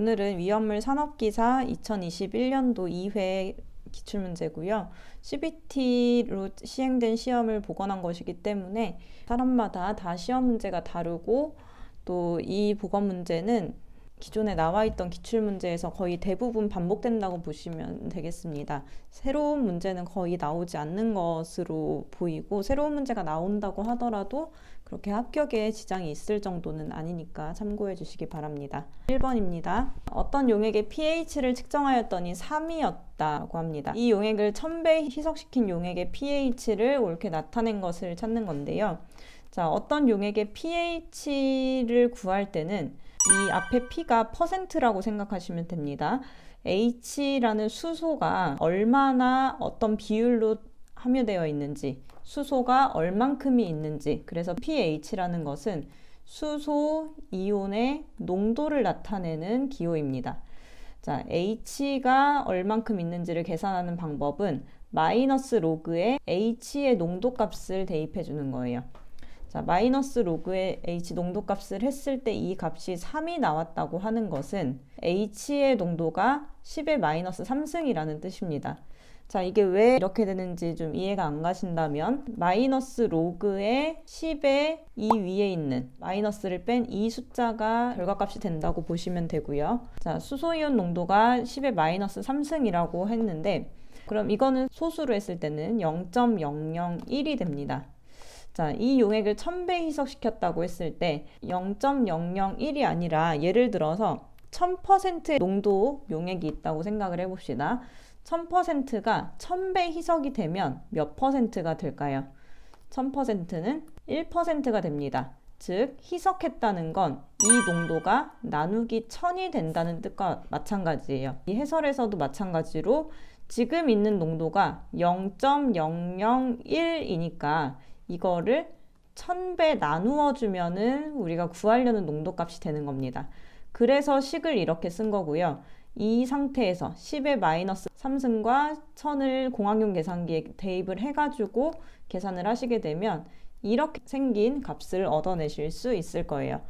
오늘은 위험물 산업기사 2021년도 2회 기출문제고요. CBT로 시행된 시험을 복원한 것이기 때문에 사람마다 다 시험 문제가 다르고 또 이 복원 문제는 기존에 나와 있던 기출문제에서 거의 대부분 반복된다고 보시면 되겠습니다. 새로운 문제는 거의 나오지 않는 것으로 보이고 새로운 문제가 나온다고 하더라도 그렇게 합격에 지장이 있을 정도는 아니니까 참고해 주시기 바랍니다. 1번입니다. 어떤 용액의 pH를 측정하였더니 3이었다고 합니다. 이 용액을 1000배 희석시킨 용액의 pH를 옳게 나타낸 것을 찾는 건데요. 자, 어떤 용액의 pH를 구할 때는 이 앞에 P가 %라고 생각하시면 됩니다. H라는 수소가 얼마나 어떤 비율로 함유되어 있는지, 수소가 얼만큼이 있는지, 그래서 pH라는 것은 수소 이온의 농도를 나타내는 기호입니다. 자, H가 얼만큼 있는지를 계산하는 방법은 마이너스 로그에 H의 농도값을 대입해 주는 거예요. 자, 마이너스 로그의 H 농도값을 했을 때 이 값이 3이 나왔다고 하는 것은 H의 농도가 10의 마이너스 3승이라는 뜻입니다. 자, 이게 왜 이렇게 되는지 좀 이해가 안 가신다면 마이너스 로그의 10의 이 위에 있는 마이너스를 뺀 이 숫자가 결과값이 된다고 보시면 되고요. 자, 수소이온 농도가 10의 마이너스 3승이라고 했는데 그럼 이거는 소수로 했을 때는 0.001이 됩니다. 자, 이 용액을 1000배 희석시켰다고 했을 때 0.001이 아니라 예를 들어서 1000%의 농도 용액이 있다고 생각을 해봅시다. 1000%가 1000배 희석이 되면 몇 %가 될까요? 1000%는 1%가 됩니다. 즉, 희석했다는 건 이 농도가 나누기 1000이 된다는 뜻과 마찬가지예요. 이 해설에서도 마찬가지로 지금 있는 농도가 0.001이니까 이거를 1000배 나누어 주면은 우리가 구하려는 농도값이 되는 겁니다. 그래서 식을 이렇게 쓴 거고요. 이 상태에서 10의 마이너스 3승과 1000을 공학용 계산기에 대입을 해가지고 계산을 하시게 되면 이렇게 생긴 값을 얻어내실 수 있을 거예요.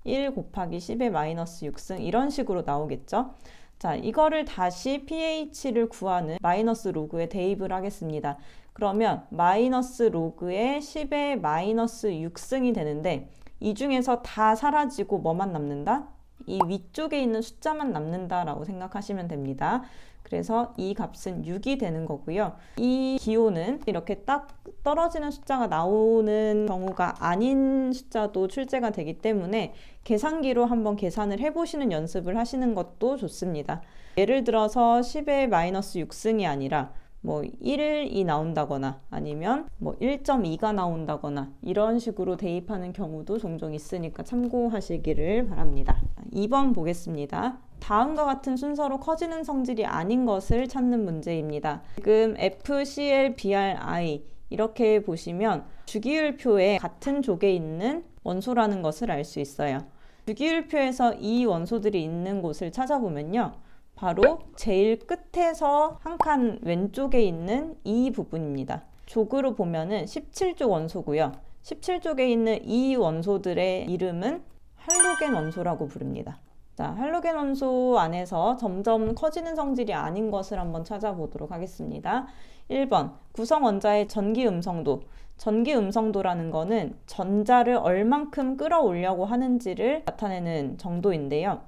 1 곱하기 10의 마이너스 6승 이런 식으로 나오겠죠. 자, 이거를 다시 pH를 구하는 마이너스 로그에 대입을 하겠습니다. 그러면 마이너스 로그에 10의 마이너스 6승이 되는데 이 중에서 다 사라지고 뭐만 남는다? 이 위쪽에 있는 숫자만 남는다라고 생각하시면 됩니다. 그래서 이 값은 6이 되는 거고요. 이 기호는 이렇게 딱 떨어지는 숫자가 나오는 경우가 아닌 숫자도 출제가 되기 때문에 계산기로 한번 계산을 해보시는 연습을 하시는 것도 좋습니다. 예를 들어서 10의 마이너스 6승이 아니라 뭐 1이 나온다거나 아니면 뭐 1.2가 나온다거나 이런 식으로 대입하는 경우도 종종 있으니까 참고하시기를 바랍니다. 2번 보겠습니다. 다음과 같은 순서로 커지는 성질이 아닌 것을 찾는 문제입니다. 지금 FCl-BrI 이렇게 보시면 주기율표에 같은 족에 있는 원소라는 것을 알 수 있어요. 주기율표에서 이 원소들이 있는 곳을 찾아보면요. 바로 제일 끝에서 한 칸 왼쪽에 있는 이 부분입니다. 족으로 보면은 17족 원소고요. 17족에 있는 이 원소들의 이름은 할로겐 원소라고 부릅니다. 자, 할로겐 원소 안에서 점점 커지는 성질이 아닌 것을 한번 찾아보도록 하겠습니다. 1번, 구성 원자의 전기 음성도. 전기 음성도라는 거는 전자를 얼만큼 끌어올려고 하는지를 나타내는 정도인데요.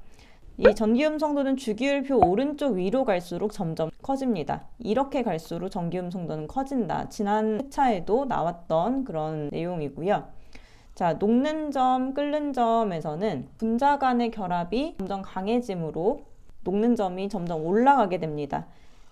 이 전기음성도는 주기율표 오른쪽 위로 갈수록 점점 커집니다. 이렇게 갈수록 전기음성도는 커진다. 지난 회차에도 나왔던 그런 내용이고요. 자, 녹는 점, 끓는 점에서는 분자 간의 결합이 점점 강해지므로 녹는 점이 점점 올라가게 됩니다.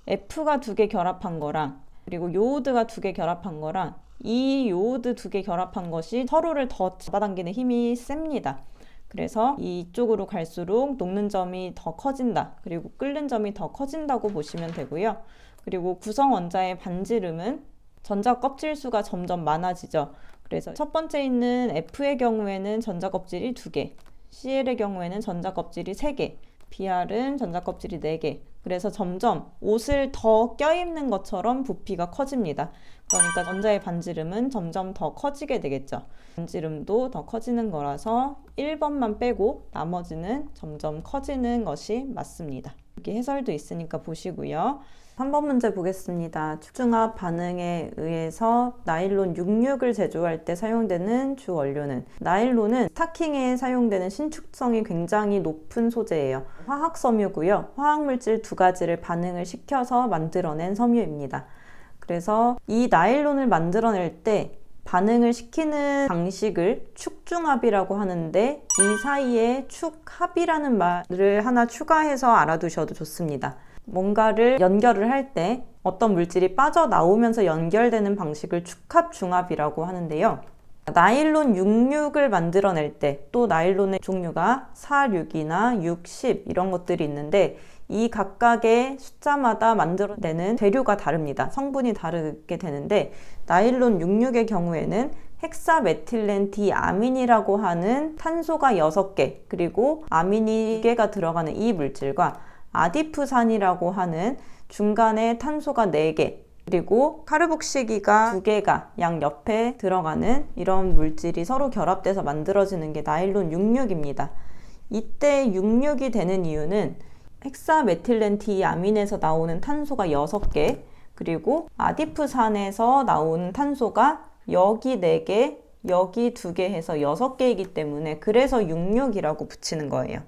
F가 2개 결합한 거랑 그리고 요오드가 2개 결합한 거랑 이 요오드 2개 결합한 것이 서로를 더 잡아당기는 힘이 셉니다. 그래서 이쪽으로 갈수록 녹는 점이 더 커진다. 그리고 끓는 점이 더 커진다고 보시면 되고요. 그리고 구성 원자의 반지름은 전자 껍질 수가 점점 많아지죠. 그래서 첫 번째 있는 F의 경우에는 전자 껍질이 2개, CL의 경우에는 전자 껍질이 3개, Br은 전자껍질이 4개. 그래서 점점 옷을 더 껴입는 것처럼 부피가 커집니다. 그러니까 전자의 반지름은 점점 더 커지게 되겠죠. 반지름도 더 커지는 거라서 1번만 빼고 나머지는 점점 커지는 것이 맞습니다. 이렇게 해설도 있으니까 보시고요. 3번 문제 보겠습니다. 축중합 반응에 의해서 나일론 66을 제조할 때 사용되는 주 원료는, 나일론은 스타킹에 사용되는 신축성이 굉장히 높은 소재예요. 화학 섬유고요. 화학물질 2가지를 반응을 시켜서 만들어낸 섬유입니다. 그래서 이 나일론을 만들어낼 때 반응을 시키는 방식을 축중합이라고 하는데, 이 사이에 축합이라는 말을 하나 추가해서 알아두셔도 좋습니다. 뭔가를 연결을 할 때 어떤 물질이 빠져나오면서 연결되는 방식을 축합중합이라고 하는데요. 나일론 66을 만들어낼 때, 또 나일론의 종류가 4, 6이나 6, 10 이런 것들이 있는데, 이 각각의 숫자마다 만들어내는 재료가 다릅니다. 성분이 다르게 되는데, 나일론 66의 경우에는 헥사메틸렌 디아민이라고 하는 탄소가 6개, 그리고 아민이 2개가 들어가는 이 물질과 아디프산이라고 하는 중간에 탄소가 4개, 그리고 카르복시기가 2개가 양 옆에 들어가는 이런 물질이 서로 결합돼서 만들어지는 게 나일론 66입니다. 이때 66이 되는 이유는 헥사메틸렌 디아민에서 나오는 탄소가 6개, 그리고 아디프산에서 나오는 탄소가 여기 4개, 여기 2개 해서 6개이기 때문에, 그래서 66이라고 붙이는 거예요.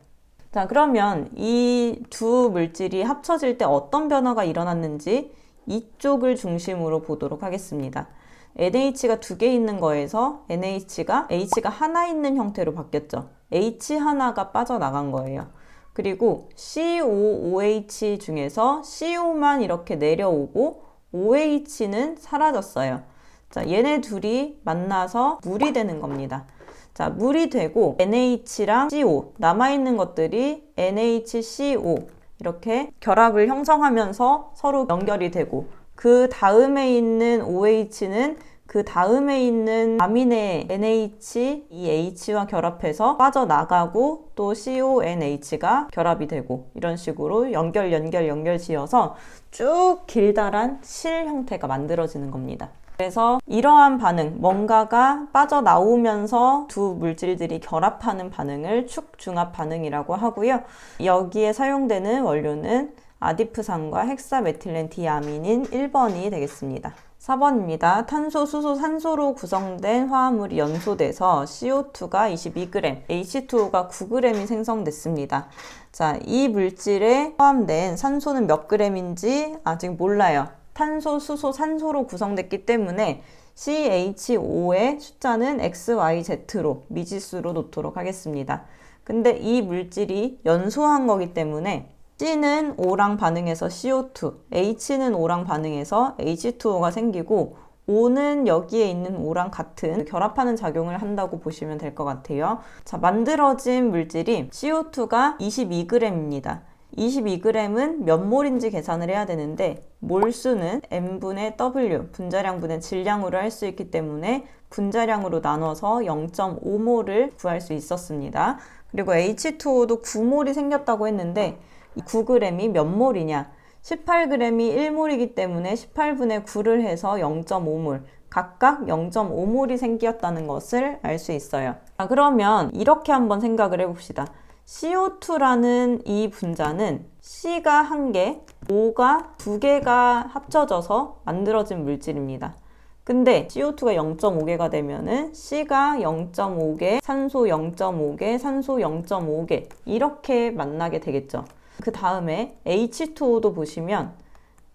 자, 그러면 이 두 물질이 합쳐질 때 어떤 변화가 일어났는지 이쪽을 중심으로 보도록 하겠습니다. NH가 2개 있는 거에서 NH가 H가 하나 있는 형태로 바뀌었죠. H 하나가 빠져나간 거예요. 그리고 COOH 중에서 CO만 이렇게 내려오고 OH는 사라졌어요. 자, 얘네 둘이 만나서 물이 되는 겁니다. 자, 물이 되고 NH랑 CO, 남아있는 것들이 NHCO 이렇게 결합을 형성하면서 서로 연결이 되고, 그 다음에 있는 OH는 그 다음에 있는 아민의 NH, 이 H와 결합해서 빠져나가고, 또 CONH가 결합이 되고, 이런 식으로 연결 지어서 쭉 길다란 실 형태가 만들어지는 겁니다. 그래서 이러한 반응, 뭔가가 빠져나오면서 두 물질들이 결합하는 반응을 축중합 반응이라고 하고요. 여기에 사용되는 원료는 아디프산과 헥사메틸렌 디아민인 1번이 되겠습니다. 4번입니다. 탄소, 수소, 산소로 구성된 화합물이 연소돼서 CO2가 22g, H2O가 9g이 생성됐습니다. 자, 이 물질에 포함된 산소는 몇 g인지 아직 몰라요. 탄소, 수소, 산소로 구성됐기 때문에 CHO의 숫자는 XYZ로 미지수로 놓도록 하겠습니다. 근데 이 물질이 연소한 거기 때문에 C는 O랑 반응해서 CO2, H는 O랑 반응해서 H2O가 생기고, O는 여기에 있는 O랑 같은 결합하는 작용을 한다고 보시면 될 것 같아요. 자, 만들어진 물질이 CO2가 22g입니다. 22g은 몇 몰인지 계산을 해야 되는데, 몰수는 M분의 W, 분자량분의 질량으로 할 수 있기 때문에 분자량으로 나눠서 0.5몰을 구할 수 있었습니다. 그리고 H2O도 9몰이 생겼다고 했는데, 9g이 몇 몰이냐? 18g이 1몰이기 때문에 18분의 9를 해서 0.5몰, 각각 0.5몰이 생겼다는 것을 알 수 있어요. 자, 그러면 이렇게 한번 생각을 해봅시다. CO2라는 이 분자는 C가 1개, O가 2개가 합쳐져서 만들어진 물질입니다. 근데 CO2가 0.5개가 되면은 C가 0.5개, 산소 0.5개, 산소 0.5개 이렇게 만나게 되겠죠. 그 다음에 H2O도 보시면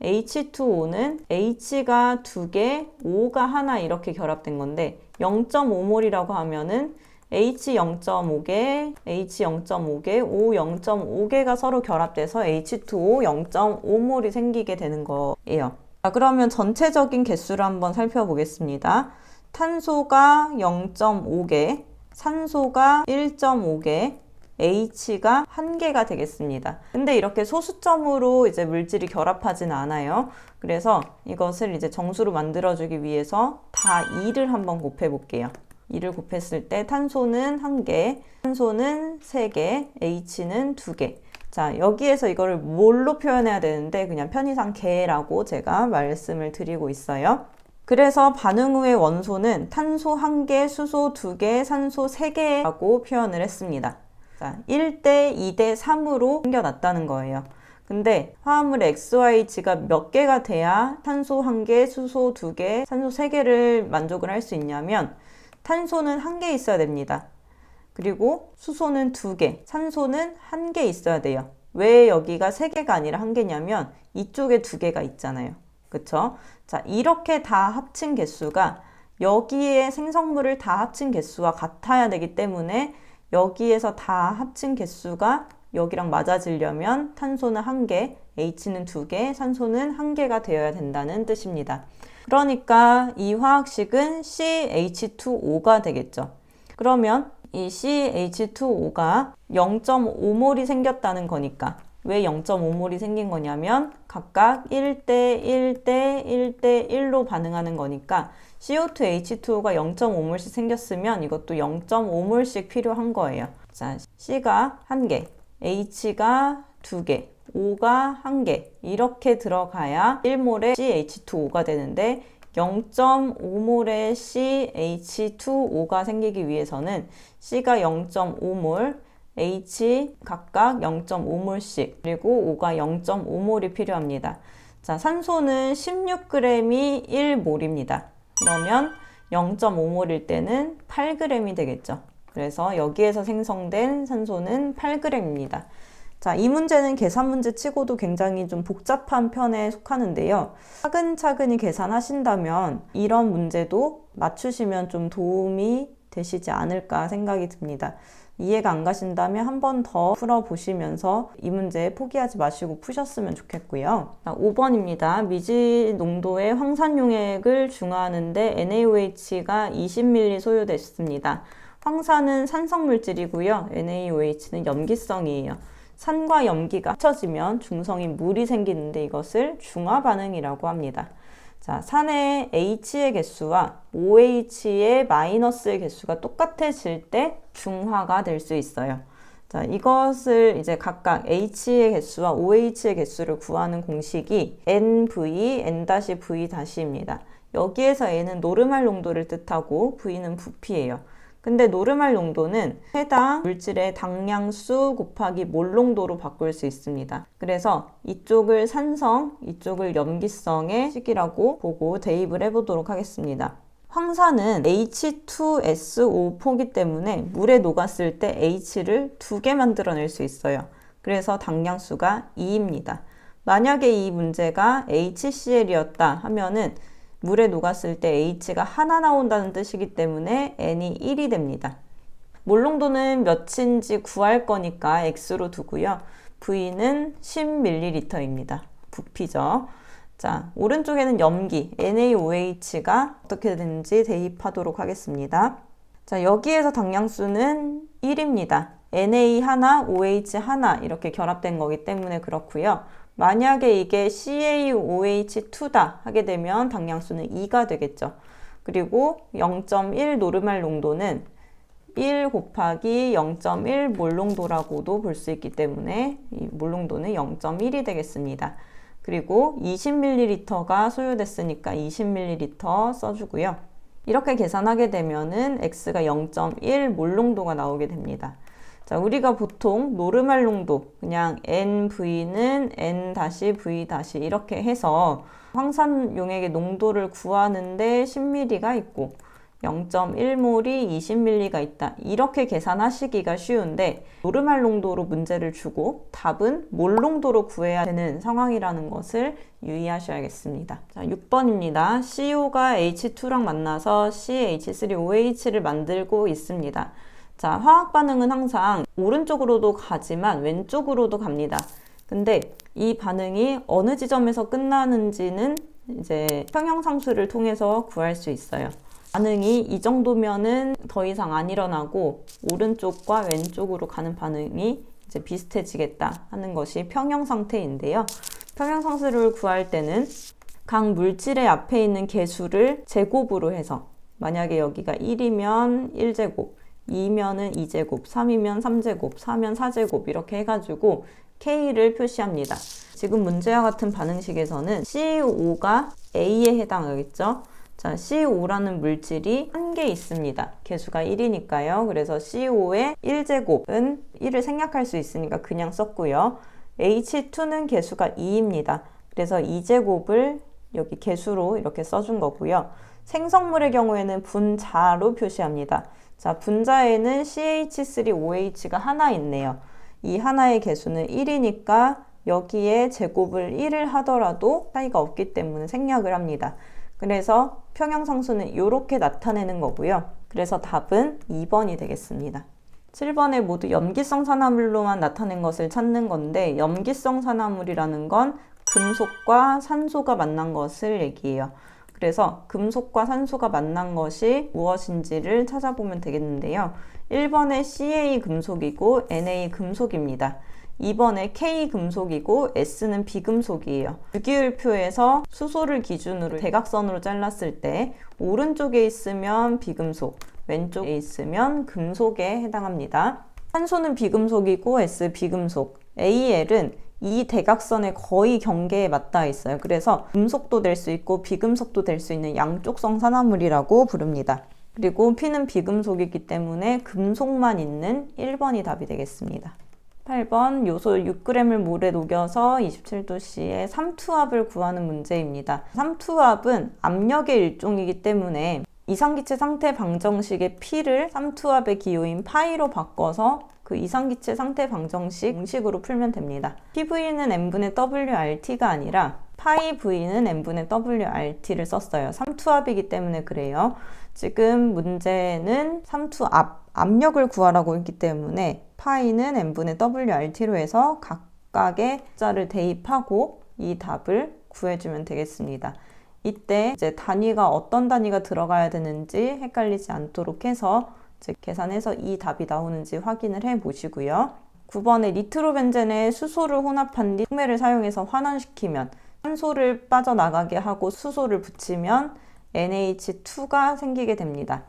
H2O는 H가 2개, O가 하나 이렇게 결합된 건데 0.5몰이라고 하면은 H 0.5개, H 0.5개, O 0.5개가 서로 결합돼서 H2O 0.5몰이 생기게 되는 거예요. 자, 그러면 전체적인 개수를 한번 살펴보겠습니다. 탄소가 0.5개, 산소가 1.5개, H가 1개가 되겠습니다. 근데 이렇게 소수점으로 이제 물질이 결합하진 않아요. 그래서 이것을 이제 정수로 만들어주기 위해서 다 2를 한번 곱해 볼게요. 2를 곱했을 때 탄소는 1개, 산소는 3개, H는 2개. 자, 여기에서 이거를 뭘로 표현해야 되는데 그냥 편의상 개라고 제가 말씀을 드리고 있어요. 그래서 반응 후의 원소는 탄소 1개, 수소 2개, 산소 3개라고 표현을 했습니다. 자, 1대 2대 3으로 생겨났다는 거예요. 근데 화합물의 XYH가 몇 개가 돼야 탄소 1개, 수소 2개, 산소 3개를 만족을 할 수 있냐면 탄소는 1개 있어야 됩니다. 그리고 수소는 2개, 산소는 1개 있어야 돼요. 왜 여기가 3개가 아니라 1개냐면 이쪽에 2개가 있잖아요. 그쵸? 자, 이렇게 다 합친 개수가 여기에 생성물을 다 합친 개수와 같아야 되기 때문에 여기에서 다 합친 개수가 여기랑 맞아지려면 탄소는 1개, H는 2개, 산소는 1개가 되어야 된다는 뜻입니다. 그러니까 이 화학식은 CH2O가 되겠죠. 그러면 이 CH2O가 0.5몰이 생겼다는 거니까 왜 0.5몰이 생긴 거냐면 각각 1대 1대 1대 1로 반응하는 거니까 CO2H2O가 0.5몰씩 생겼으면 이것도 0.5몰씩 필요한 거예요. 자, C가 1개, H가 2개, O가 1개 이렇게 들어가야 1몰의 CH2O가 되는데 0.5몰의 CH2O가 생기기 위해서는 C가 0.5몰, H 각각 0.5몰씩 그리고 O가 0.5몰이 필요합니다. 자, 산소는 16g이 1몰입니다. 그러면 0.5몰일 때는 8g이 되겠죠. 그래서 여기에서 생성된 산소는 8g입니다. 자, 이 문제는 계산 문제 치고도 굉장히 좀 복잡한 편에 속하는데요. 차근차근히 계산하신다면 이런 문제도 맞추시면 좀 도움이 되시지 않을까 생각이 듭니다. 이해가 안 가신다면 한 번 더 풀어보시면서 이 문제 포기하지 마시고 푸셨으면 좋겠고요. 자, 5번입니다. 미지 농도의 황산용액을 중화하는데 NaOH가 20ml 소요됐습니다. 황산은 산성물질이고요. NaOH는 염기성이에요. 산과 염기가 합쳐지면 중성인 물이 생기는데 이것을 중화 반응이라고 합니다. 자, 산의 H의 개수와 OH의 마이너스의 개수가 똑같아질 때 중화가 될 수 있어요. 자, 이것을 이제 각각 H의 개수와 OH의 개수를 구하는 공식이 NV, N-V-입니다. 여기에서 N은 노르말 농도를 뜻하고 V는 부피예요. 근데 노르말 농도는 해당 물질의 당량수 곱하기 몰 농도로 바꿀 수 있습니다. 그래서 이쪽을 산성, 이쪽을 염기성의 식이라고 보고 대입을 해보도록 하겠습니다. 황산은 H2SO4이기 때문에 물에 녹았을 때 H를 2개 만들어낼 수 있어요. 그래서 당량수가 2입니다. 만약에 이 문제가 HCl이었다 하면은 물에 녹았을 때 H가 하나 나온다는 뜻이기 때문에 N이 1이 됩니다. 몰 농도는 몇인지 구할 거니까 X로 두고요. V는 10ml입니다. 부피죠. 자, 오른쪽에는 염기, NaOH가 어떻게 되는지 대입하도록 하겠습니다. 자, 여기에서 당량수는 1입니다. Na 하나, OH 하나 이렇게 결합된 거기 때문에 그렇고요. 만약에 이게 CaOH2다 하게 되면 당량수는 2가 되겠죠. 그리고 0.1 노르말 농도는 1 곱하기 0.1 몰 농도라고도 볼 수 있기 때문에 이 몰 농도는 0.1이 되겠습니다. 그리고 20ml가 소요됐으니까 20ml 써주고요. 이렇게 계산하게 되면은 X가 0.1 몰 농도가 나오게 됩니다. 자, 우리가 보통 노르말 농도, 그냥 NV는 N-V- 이렇게 해서 황산 용액의 농도를 구하는데 10ml가 있고 0.1몰이 20ml가 있다. 이렇게 계산하시기가 쉬운데 노르말 농도로 문제를 주고 답은 몰 농도로 구해야 되는 상황이라는 것을 유의하셔야겠습니다. 자, 6번입니다. CO가 H2랑 만나서 CH3OH를 만들고 있습니다. 자, 화학 반응은 항상 오른쪽으로도 가지만 왼쪽으로도 갑니다. 근데 이 반응이 어느 지점에서 끝나는지는 이제 평형상수를 통해서 구할 수 있어요. 반응이 이 정도면은 더 이상 안 일어나고 오른쪽과 왼쪽으로 가는 반응이 이제 비슷해지겠다 하는 것이 평형 상태인데요. 평형 상수를 구할 때는 각 물질의 앞에 있는 개수를 제곱으로 해서 만약에 여기가 1이면 1제곱, 2면은 2제곱, 3이면 3제곱, 4면 4제곱 이렇게 해가지고 K를 표시합니다. 지금 문제와 같은 반응식에서는 CO5가 A에 해당하겠죠. 자, CO5라는 물질이 한 개 있습니다. 개수가 1이니까요. 그래서 CO5의 1제곱은 1을 생략할 수 있으니까 그냥 썼고요. H2는 개수가 2입니다. 그래서 2제곱을 여기 개수로 이렇게 써준 거고요. 생성물의 경우에는 분자로 표시합니다. 자, 분자에는 CH3OH가 하나 있네요. 이 하나의 개수는 1이니까 여기에 제곱을 1을 하더라도 차이가 없기 때문에 생략을 합니다. 그래서 평형상수는 이렇게 나타내는 거고요. 그래서 답은 2번이 되겠습니다. 7번에 모두 염기성 산화물로만 나타낸 것을 찾는 건데, 염기성 산화물이라는 건 금속과 산소가 만난 것을 얘기해요. 그래서 금속과 산소가 만난 것이 무엇인지를 찾아보면 되겠는데요. 1번에 Ca 금속이고 Na 금속입니다. 2번에 K 금속이고 S는 비금속이에요. 유기율표에서 수소를 기준으로 대각선으로 잘랐을 때 오른쪽에 있으면 비금속, 왼쪽에 있으면 금속에 해당합니다. 산소는 비금속이고 S 비금속, Al은 이 대각선의 거의 경계에 맞닿아 있어요. 그래서 금속도 될 수 있고 비금속도 될 수 있는 양쪽성 산화물이라고 부릅니다. 그리고 P는 비금속이기 때문에 금속만 있는 1번이 답이 되겠습니다. 8번 요소 6g을 물에 녹여서 27도씨의 삼투압을 구하는 문제입니다. 삼투압은 압력의 일종이기 때문에 이상기체 상태 방정식의 P를 삼투압의 기호인 파이로 바꿔서 그 이상기체 상태 방정식 공식으로 풀면 됩니다. PV는 n분의 WRT가 아니라 파이 V는 n분의 WRT를 썼어요. 삼투압이기 때문에 그래요. 지금 문제는 삼투압, 압력을 구하라고 했기 때문에 파이는 n분의 WRT로 해서 각각의 숫자를 대입하고 이 답을 구해주면 되겠습니다. 이때 이제 단위가 어떤 단위가 들어가야 되는지 헷갈리지 않도록 해서 이제 계산해서 이 답이 나오는지 확인을 해 보시고요. 9번에 니트로벤젠에 수소를 혼합한 뒤 촉매를 사용해서 환원시키면 산소를 빠져나가게 하고 수소를 붙이면 NH2가 생기게 됩니다.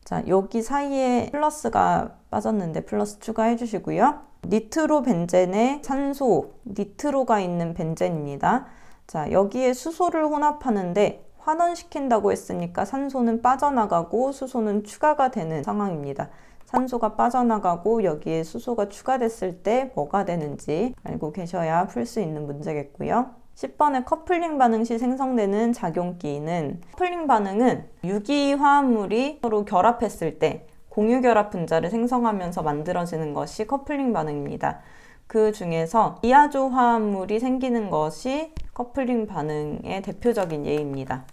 자, 여기 사이에 플러스가 빠졌는데 플러스 추가해 주시고요. 니트로벤젠에 산소, 니트로가 있는 벤젠입니다. 자, 여기에 수소를 혼합하는데 환원시킨다고 했으니까 산소는 빠져나가고 수소는 추가가 되는 상황입니다. 산소가 빠져나가고 여기에 수소가 추가됐을 때 뭐가 되는지 알고 계셔야 풀 수 있는 문제겠고요. 10번의 커플링 반응 시 생성되는 작용기는, 커플링 반응은 유기화합물이 서로 결합했을 때 공유결합 분자를 생성하면서 만들어지는 것이 커플링 반응입니다. 그 중에서 디아조 화합물이 생기는 것이 커플링 반응의 대표적인 예입니다.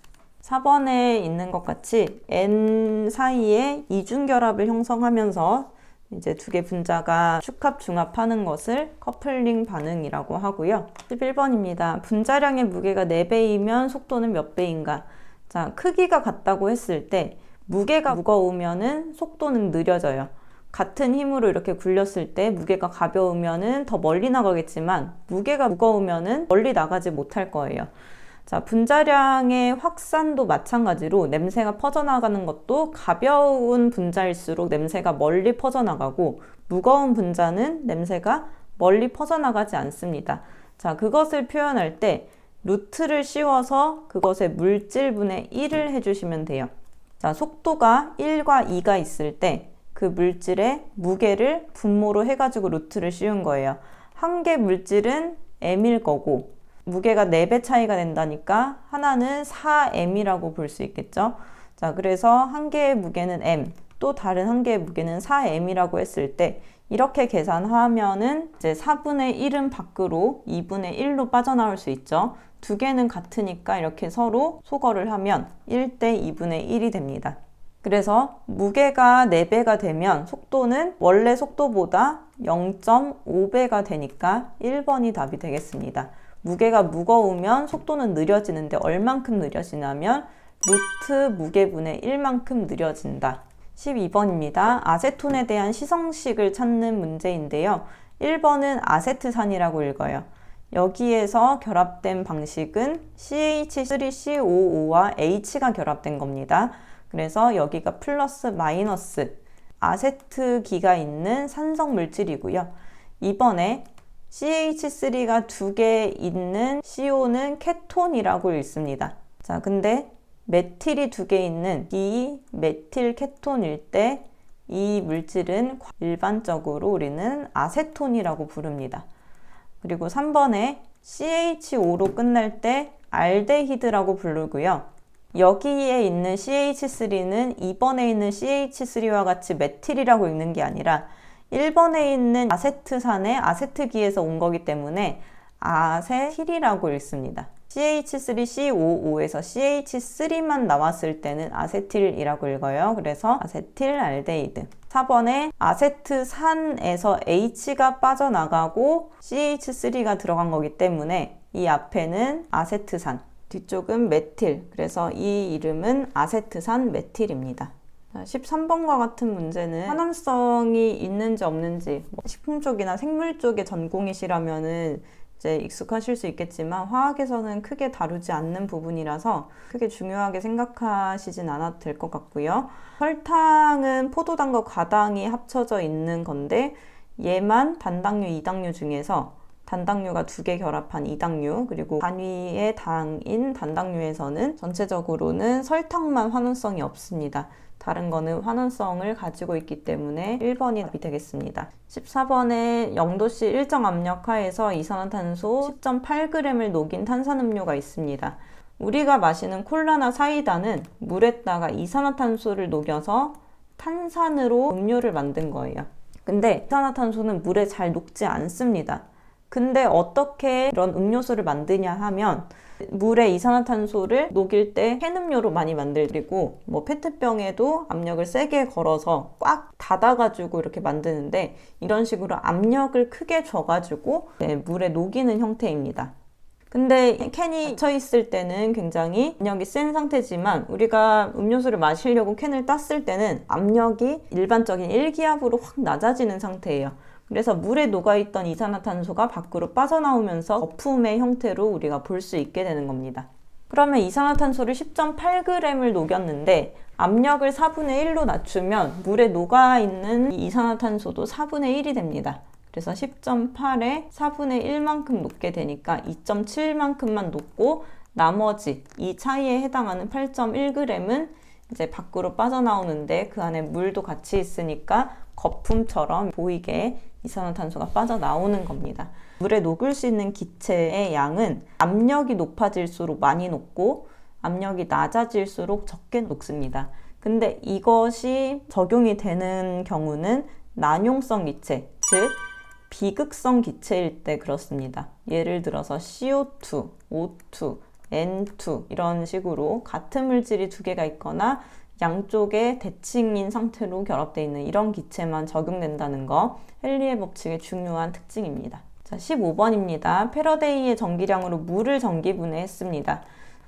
4번에 있는 것 같이 N 사이에 이중결합을 형성하면서 이제 두 개 분자가 축합 중합하는 것을 커플링 반응이라고 하고요. 11번입니다. 분자량의 무게가 4배이면 속도는 몇 배인가? 자, 크기가 같다고 했을 때 무게가 무거우면은 속도는 느려져요. 같은 힘으로 이렇게 굴렸을 때 무게가 가벼우면은 더 멀리 나가겠지만 무게가 무거우면은 멀리 나가지 못할 거예요. 자, 분자량의 확산도 마찬가지로 냄새가 퍼져나가는 것도 가벼운 분자일수록 냄새가 멀리 퍼져나가고 무거운 분자는 냄새가 멀리 퍼져나가지 않습니다. 자, 그것을 표현할 때 루트를 씌워서 그것의 물질분의 1을 해주시면 돼요. 자, 속도가 1과 2가 있을 때 그 물질의 무게를 분모로 해가지고 루트를 씌운 거예요. 한 개 물질은 m일 거고 무게가 4배 차이가 된다니까 하나는 4m이라고 볼 수 있겠죠. 자, 그래서 한 개의 무게는 m, 또 다른 한 개의 무게는 4m이라고 했을 때 이렇게 계산하면은 이제 4분의 1은 밖으로 2분의 1로 빠져나올 수 있죠. 두 개는 같으니까 이렇게 서로 소거를 하면 1대 2분의 1이 됩니다. 그래서 무게가 4배가 되면 속도는 원래 속도보다 0.5배가 되니까 1번이 답이 되겠습니다. 무게가 무거우면 속도는 느려지는데 얼만큼 느려지냐면 루트 무게분의 1만큼 느려진다. 12번입니다. 아세톤에 대한 시성식을 찾는 문제인데요. 1번은 아세트산이라고 읽어요. 여기에서 결합된 방식은 CH3COO와 H가 결합된 겁니다. 그래서 여기가 플러스 마이너스 아세트기가 있는 산성 물질이고요. 이번에 CH3가 2개 있는 CO는 케톤이라고 읽습니다. 자, 근데 메틸이 2개 있는 디메틸 케톤일 때 이 물질은 일반적으로 우리는 아세톤이라고 부릅니다. 그리고 3번에 CH5로 끝날 때 알데히드라고 부르고요. 여기에 있는 CH3는 2번에 있는 CH3와 같이 메틸이라고 읽는 게 아니라 1번에 있는 아세트산의 아세트기에서 온 거기 때문에 아세틸이라고 읽습니다. CH3COO에서 CH3만 나왔을 때는 아세틸이라고 읽어요. 그래서 아세틸 알데히드. 4번에 아세트산에서 H가 빠져나가고 CH3가 들어간 거기 때문에 이 앞에는 아세트산, 뒤쪽은 메틸. 그래서 이 이름은 아세트산 메틸입니다. 13번과 같은 문제는 환원성이 있는지 없는지, 식품 쪽이나 생물 쪽의 전공이시라면은 이제 익숙하실 수 있겠지만 화학에서는 크게 다루지 않는 부분이라서 크게 중요하게 생각하시진 않아도 될 것 같고요. 설탕은 포도당과 과당이 합쳐져 있는 건데 얘만 단당류, 이당류 중에서 단당류가 2개 결합한 이당류, 그리고 단위의 당인 단당류에서는 전체적으로는 설탕만 환원성이 없습니다. 다른 거는 환원성을 가지고 있기 때문에 1번이 답이 되겠습니다. 14번에 0도씨 일정 압력 하에서 이산화탄소 10.8g을 녹인 탄산음료가 있습니다. 우리가 마시는 콜라나 사이다는 물에다가 이산화탄소를 녹여서 탄산으로 음료를 만든 거예요. 근데 이산화탄소는 물에 잘 녹지 않습니다. 근데 어떻게 이런 음료수를 만드냐 하면 물에 이산화탄소를 녹일 때 캔음료로 많이 만들고 페트병에도 압력을 세게 걸어서 꽉 닫아가지고 이렇게 만드는데 이런 식으로 압력을 크게 줘가지고 물에 녹이는 형태입니다. 근데 캔이 닫혀 있을 때는 굉장히 압력이 센 상태지만 우리가 음료수를 마시려고 캔을 땄을 때는 압력이 일반적인 1기압으로 확 낮아지는 상태예요. 그래서 물에 녹아있던 이산화탄소가 밖으로 빠져나오면서 거품의 형태로 우리가 볼 수 있게 되는 겁니다. 그러면 이산화탄소를 10.8g을 녹였는데 압력을 4분의 1로 낮추면 물에 녹아있는 이산화탄소도 4분의 1이 됩니다. 그래서 10.8에 4분의 1만큼 녹게 되니까 2.7만큼만 녹고 나머지 이 차이에 해당하는 8.1g은 이제 밖으로 빠져나오는데 그 안에 물도 같이 있으니까 거품처럼 보이게 이산화탄소가 빠져나오는 겁니다. 물에 녹을 수 있는 기체의 양은 압력이 높아질수록 많이 녹고 압력이 낮아질수록 적게 녹습니다. 근데 이것이 적용이 되는 경우는 난용성 기체, 즉 비극성 기체일 때 그렇습니다. 예를 들어서 CO2, O2, N2 이런 식으로 같은 물질이 2개가 있거나 양쪽에 대칭인 상태로 결합되어 있는 이런 기체만 적용된다는 거 헨리의 법칙의 중요한 특징입니다. 자, 15번입니다. 패러데이의 전기량으로 물을 전기 분해했습니다.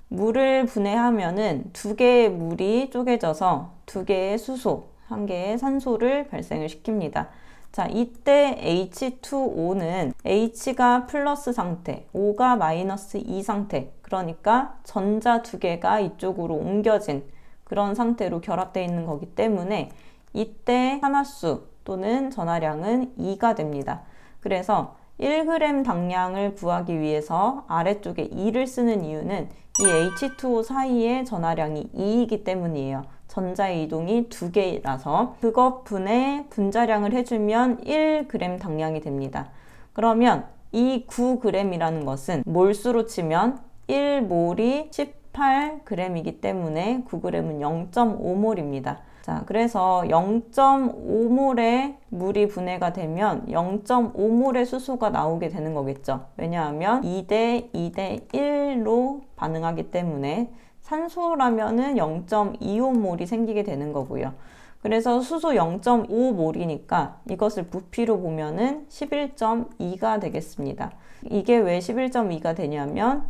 물을 분해하면은 2개의 물이 쪼개져서 2개의 수소, 1개의 산소를 발생을 시킵니다. 자, 이때 H2O는 H가 플러스 상태, O가 마이너스 2 상태, 그러니까 전자 2개가 이쪽으로 옮겨진 그런 상태로 결합되어 있는 거기 때문에 이때 산화수 또는 전하량은 2가 됩니다. 그래서 1g 당량을 구하기 위해서 아래쪽에 2를 쓰는 이유는 이 H2O 사이의 전하량이 2이기 때문이에요. 전자의 이동이 2개라서 그것 분의 분자량을 해주면 1g 당량이 됩니다. 그러면 이 9g이라는 것은 몰수로 치면 1몰이 18g이기 때문에 9g은 0.5몰입니다. 자, 그래서 0.5몰의 물이 분해가 되면 0.5몰의 수소가 나오게 되는 거겠죠. 왜냐하면 2대 2대 1로 반응하기 때문에 산소라면은 0.25몰이 생기게 되는 거고요. 그래서 수소 0.5몰이니까 이것을 부피로 보면은 11.2가 되겠습니다. 이게 왜 11.2가 되냐면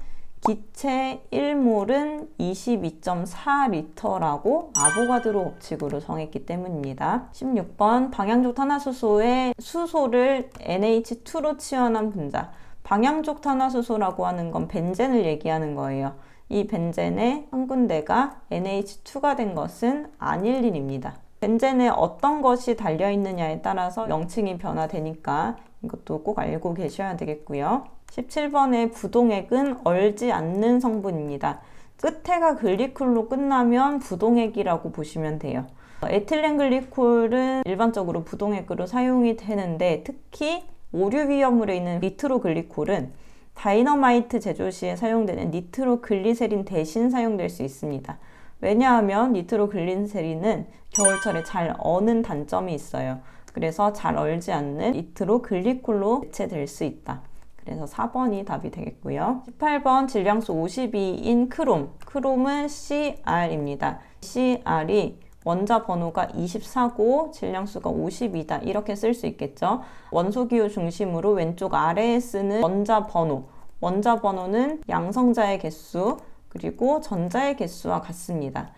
기체 1몰은 22.4리터라고 아보가드로 법칙으로 정했기 때문입니다. 16번 방향족 탄화수소의 수소를 NH2로 치환한 분자. 방향족 탄화수소라고 하는 건 벤젠을 얘기하는 거예요. 이 벤젠의 한 군데가 NH2가 된 것은 아닐린입니다. 벤젠에 어떤 것이 달려있느냐에 따라서 명칭이 변화되니까 이것도 꼭 알고 계셔야 되겠고요. 17번의 부동액은 얼지 않는 성분입니다. 끝에가 글리콜로 끝나면 부동액이라고 보시면 돼요. 에틸렌글리콜은 일반적으로 부동액으로 사용이 되는데 특히 오류 위험물에 있는 니트로글리콜은 다이너마이트 제조 시에 사용되는 니트로글리세린 대신 사용될 수 있습니다. 왜냐하면 니트로글리세린은 겨울철에 잘 어는 단점이 있어요. 그래서 잘 얼지 않는 니트로글리콜로 대체될 수 있다. 그래서 4번이 답이 되겠고요. 18번 질량수 52인 크롬. 크롬은 CR입니다. CR이 원자 번호가 24고 질량수가 52다. 이렇게 쓸 수 있겠죠. 원소기호 중심으로 왼쪽 아래에 쓰는 원자 번호. 원자 번호는 양성자의 개수 그리고 전자의 개수와 같습니다.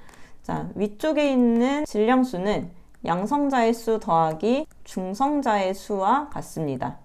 자, 위쪽에 있는 질량수는 양성자의 수 더하기 중성자의 수와 같습니다.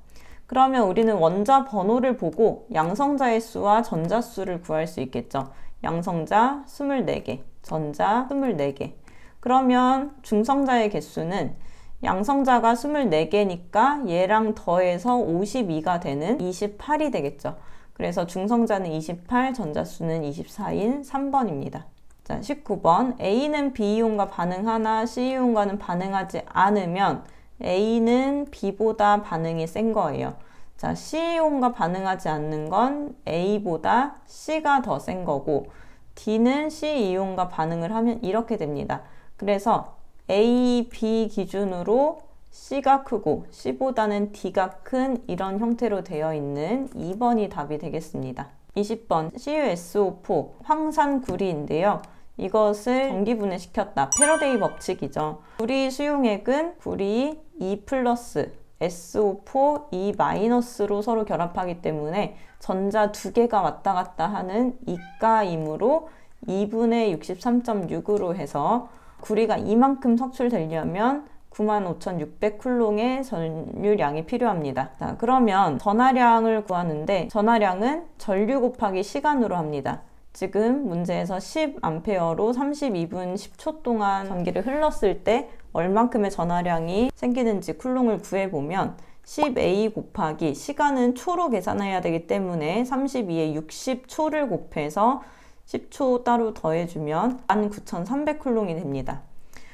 그러면 우리는 원자 번호를 보고 양성자의 수와 전자 수를 구할 수 있겠죠. 양성자 24개, 전자 24개. 그러면 중성자의 개수는 양성자가 24개니까 얘랑 더해서 52가 되는 28이 되겠죠. 그래서 중성자는 28, 전자수는 24인 3번입니다. 자, 19번. A는 B이온과 반응하나 C이온과는 반응하지 않으면 A는 B보다 반응이 센 거예요. 자, C이온과 반응하지 않는 건 A보다 C가 더 센 거고 D는 C이온과 반응을 하면 이렇게 됩니다. 그래서 A, B 기준으로 C가 크고 C보다는 D가 큰 이런 형태로 되어 있는 2번이 답이 되겠습니다. 20번 CuSO4 황산구리인데요. 이것을 전기분해시켰다. 패러데이 법칙이죠. 구리 수용액은 구리 2 플러스 SO4 2 마이너스로 서로 결합하기 때문에 전자 두 개가 왔다 갔다 하는 이가이므로 2분의 63.6으로 해서 구리가 이만큼 석출되려면 95,600쿨롱의 전류량이 필요합니다. 자, 그러면 전하량을 구하는데 전하량은 전류 곱하기 시간으로 합니다. 지금 문제에서 10A로 32분 10초 동안 전기를 흘렀을 때 얼만큼의 전하량이 생기는지 쿨롱을 구해보면 10A 곱하기 시간은 초로 계산해야 되기 때문에 32에 60초를 곱해서 10초 따로 더해주면 19,300쿨롱이 됩니다.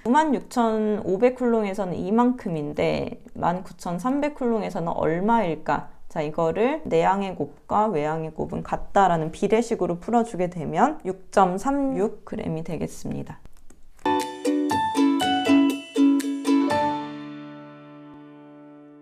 96,500쿨롱에서는 이만큼인데 19,300쿨롱에서는 얼마일까? 자, 이거를 내양의 곱과 외양의 곱은 같다라는 비례식으로 풀어주게 되면 6.36g이 되겠습니다.